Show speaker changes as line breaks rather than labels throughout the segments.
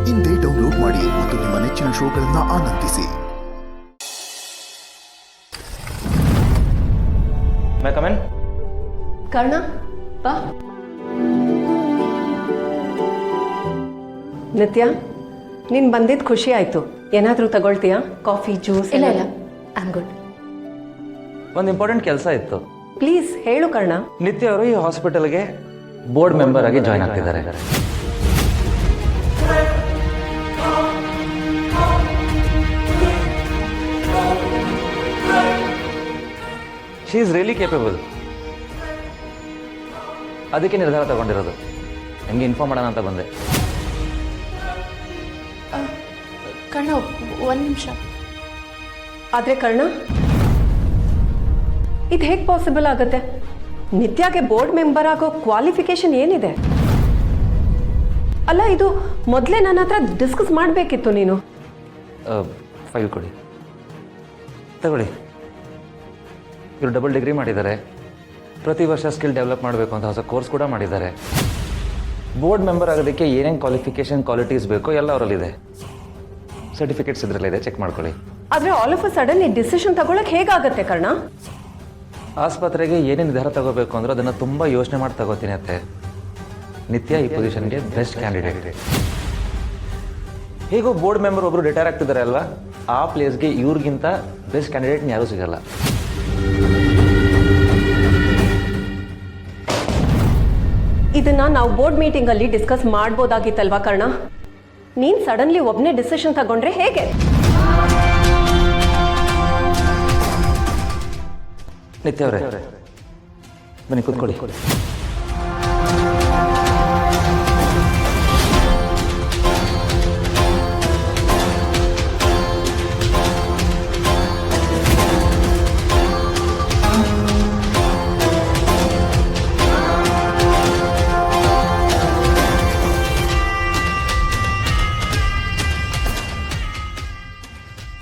ಇಂದೇ ಡೌನ್ಲೋಡ್ ಮಾಡಿ ಮತ್ತು ನಿಮ್ಮ ನೆಚ್ಚಿನ ಶೋಗಳನ್ನು ಆನಂದಿಸಿ.
ಮೈ ಕಮ್ ಇನ್.
ಕರ್ಣ ಬಾ. ನಿತ್ಯ, ನೀನು ಬಂದಿದ್ದು ಖುಷಿ ಆಯಿತು. ಏನಾದರೂ ತಗೊಳ್ತೀಯಾ? Coffee, juice?
ಇಲ್ಲ ಇಲ್ಲ, ಐ ಆಮ್ ಗುಡ್.
ಒಂದು ಇಂಪಾರ್ಟೆಂಟ್ ಕೆಲಸ ಇತ್ತು.
ಪ್ಲೀಸ್ ಹೇಳು ಕರ್ಣ.
ನಿತ್ಯ ಅವರು ಈ ಹಾಸ್ಪಿಟಲ್ಗೆ ಬೋರ್ಡ್ ಮೆಂಬರ್ ಆಗಿ ಜಾಯ್ನ್ ಆಗ್ತಿದ್ದಾರೆ. She is really capable. ಅದಕ್ಕೆ ನಿರ್ಧಾರ ತಗೊಂಡಿರೋದು. ನಿಮಗೆ ಇನ್ಫಾರ್ಮ್ ಮಾಡೋಣ ಅಂತ ಬಂದೆ.
ಕರ್ಣ, ಒಂದು ನಿಮಿಷ.
ಆದರೆ ಕರ್ಣ, ಇದು ಹೇಗೆ ಪಾಸಿಬಲ್ ಆಗುತ್ತೆ? ನಿತ್ಯಾಗೆ ಬೋರ್ಡ್ ಮೆಂಬರ್ ಆಗೋ ಕ್ವಾಲಿಫಿಕೇಶನ್ ಏನಿದೆ? ಅಲ್ಲ, ಇದು ಮೊದಲೇ ನನ್ನ ಹತ್ರ ಡಿಸ್ಕಸ್ ಮಾಡಬೇಕಿತ್ತು ನೀನು.
ಫೈಲ್ ಕೊಡಿ, ತಗೊಳ್ಳಿ. ಇವರು ಡಬಲ್ ಡಿಗ್ರಿ ಮಾಡಿದ್ದಾರೆ. ಪ್ರತಿ ವರ್ಷ ಸ್ಕಿಲ್ ಡೆವಲಪ್ ಮಾಡಬೇಕು ಅಂತ ಹೊಸ ಕೋರ್ಸ್ ಕೂಡ ಮಾಡಿದ್ದಾರೆ. ಬೋರ್ಡ್ ಮೆಂಬರ್ ಆಗೋದಕ್ಕೆ ಏನೇನು ಕ್ವಾಲಿಫಿಕೇಷನ್ ಕ್ವಾಲಿಟೀಸ್ ಬೇಕೋ ಎಲ್ಲ ಅವರಲ್ಲಿದೆ. ಸರ್ಟಿಫಿಕೇಟ್ಸ್ ಇದರಲ್ಲಿದೆ, ಚೆಕ್ ಮಾಡ್ಕೊಳ್ಳಿ.
ಆದರೆ ಆಲ್ ಆಫ್ ಅ ಸಡನ್ ಈ ಡಿಸಿಷನ್ ತಗೊಳಕ್ಕೆ ಹೇಗಾಗುತ್ತೆ ಕರ್ಣ?
ಆಸ್ಪತ್ರೆಗೆ ಏನೇ ನಿರ್ಧಾರ ತಗೋಬೇಕು ಅಂದ್ರೆ ಅದನ್ನು ತುಂಬ ಯೋಚನೆ ಮಾಡಿ ತಗೋತೀನಿ ಅತ್ತೆ. ನಿತ್ಯ ಈ ಪೊಸಿಷನ್ಗೆ ಬೆಸ್ಟ್ ಕ್ಯಾಂಡಿಡೇಟ್. ಹೇಗೋ ಬೋರ್ಡ್ ಮೆಂಬರ್ ಒಬ್ಬರು ರಿಟೈರ್ ಆಗ್ತಿದ್ದಾರೆ ಅಲ್ವಾ, ಆ ಪ್ಲೇಸ್ಗೆ ಇವ್ರಿಗಿಂತ ಬೆಸ್ಟ್ ಕ್ಯಾಂಡಿಡೇಟ್ ಯಾರೂ ಸಿಗಲ್ಲ.
ಇದನ್ನ ನಾವು ಬೋರ್ಡ್ ಮೀಟಿಂಗಲ್ಲಿ ಡಿಸ್ಕಸ್ ಮಾಡ್ಬೋದಾಗಿತ್ತಲ್ವಾ ಕರ್ಣ? ನೀನು ಸಡನ್ಲಿ ಒಬ್ಬನೇ ಡಿಸಿಷನ್ ತಗೊಂಡ್ರೆ ಹೇಗೆ?
ನಿತ್ಯ ಅವರೇ, ಬನ್ನಿ ಕೂತ್ಕೊಳ್ಳಿ.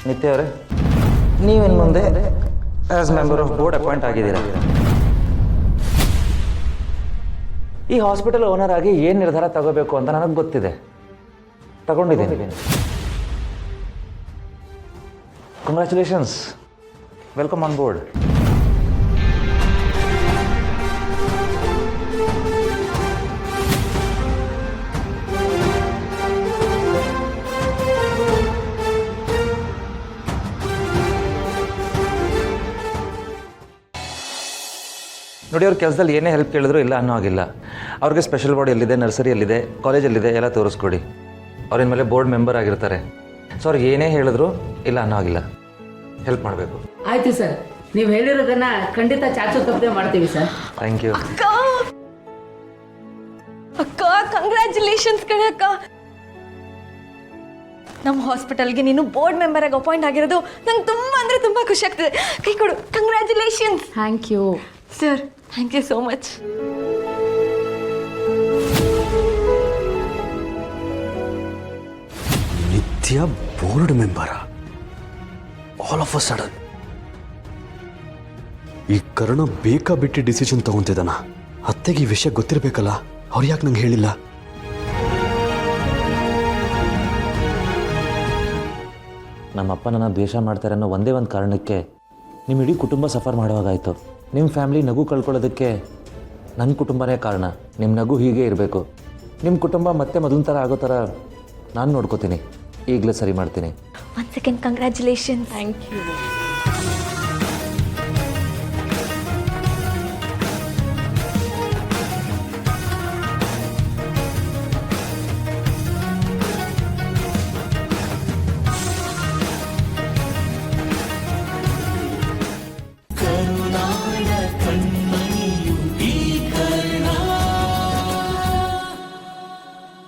ನಿತ್ಯ ಅವರೇ, ನೀವೇನು ಮುಂದೆ as member of board appoint ಆಗಿದ್ದೀರಾ. ಈ ಹಾಸ್ಪಿಟಲ್ ಓನರ್ ಆಗಿ ಏನು ನಿರ್ಧಾರ ತಗೋಬೇಕು ಅಂತ ನನಗೆ ಗೊತ್ತಿದೆ, ತಗೊಂಡಿದ್ದೀನಿ. Congratulations, welcome on board. ನೋಡಿ, ಅವ್ರ ಕೆಲಸದಲ್ಲಿ ಏನೇ ಹೆಲ್ಪ್ ಕೇಳಿದ್ರು ಇಲ್ಲ ಅನ್ನೋ ಆಗಿಲ್ಲ. ಅವ್ರಿಗೆ ಸ್ಪೆಷಲ್ ವಾರ್ಡ್ ಎಲ್ಲಿದೆ, ನರ್ಸರಿ ಎಲ್ಲಿದೆ, ಕಾಲೇಜಲ್ಲಿದೆ ಎಲ್ಲ ತೋರಿಸ್ಕೊಡಿ. ಅವ್ರ ಮೇಲೆ ಬೋರ್ಡ್ ಮೆಂಬರ್ ಆಗಿರ್ತಾರೆ. ಸೊ ಅವ್ರಿಗೆ ಏನೇ ಹೇಳಿದ್ರು ಇಲ್ಲ ಅನ್ನೋ ಆಗಿಲ್ಲ, ಹೆಲ್ಪ್ ಮಾಡಬೇಕು.
ಆಯ್ತು ಸರ್, ನೀವು ಹೇಳಿರೋದನ್ನ ಖಂಡಿತ ಚಾಚು ತಪ್ಪದೆ ಮಾಡ್ತೀವಿ ಸರ್.
Thank you.
ಅಕ್ಕ, ಕಂಗ್ರ್ಯಾಚುಲೇಷನ್ಸ್ ಕಣಕ್ಕ. ನಮ್ಮ ಹಾಸ್ಪಿಟಲ್ಗೆ ನೀನು ಬೋರ್ಡ್ ಮೆಂಬರ್ ಆಗಿ ಅಪಾಯಿಂಟ್ ಆಗಿರೋದು ನಂಗೆ ತುಂಬಾ ಅಂದ್ರೆ ತುಂಬಾ ಖುಷಿ ಆಗ್ತಿದೆ. ಕೈ ಕೊಡು. Congratulations.
Thank you
sir, thank you so much.
Nitya board member all of a sudden. ಈ ಕರ್ಣ ಬೇಕಾ ಬಿಟ್ಟು ಡಿಸಿಷನ್ ತಗೊಂತಿದ್ದಾನ? ಅತ್ತೆಗೆ ಈ ವಿಷಯ ಗೊತ್ತಿರಬೇಕಲ್ಲ, ಅವ್ರು ಯಾಕೆ ನಂಗೆ ಹೇಳಿಲ್ಲ?
ನಮ್ಮಪ್ಪ ನನ್ನ ದ್ವೇಷ ಮಾಡ್ತಾರೆ ಅನ್ನೋ ಒಂದೇ ಒಂದು ಕಾರಣಕ್ಕೆ ನಿಮ್ಮ ಇಡೀ ಕುಟುಂಬ ಸಫರ್ ಮಾಡುವಾಗಾಯಿತು. ನಿಮ್ಮ ಫ್ಯಾಮಿಲಿ ನಗು ಕಳ್ಕೊಳ್ಳೋದಕ್ಕೆ ನನ್ನ ಕುಟುಂಬನೇ ಕಾರಣ. ನಿಮ್ಮ ನಗು ಹೀಗೆ ಇರಬೇಕು. ನಿಮ್ಮ ಕುಟುಂಬ ಮತ್ತೆ ಮೊದಲಿನ ಥರ ಆಗೋ ಥರ ನಾನು ನೋಡ್ಕೋತೀನಿ. ಈಗಲೇ ಸರಿ ಮಾಡ್ತೀನಿ.
One second, congratulations. Thank you.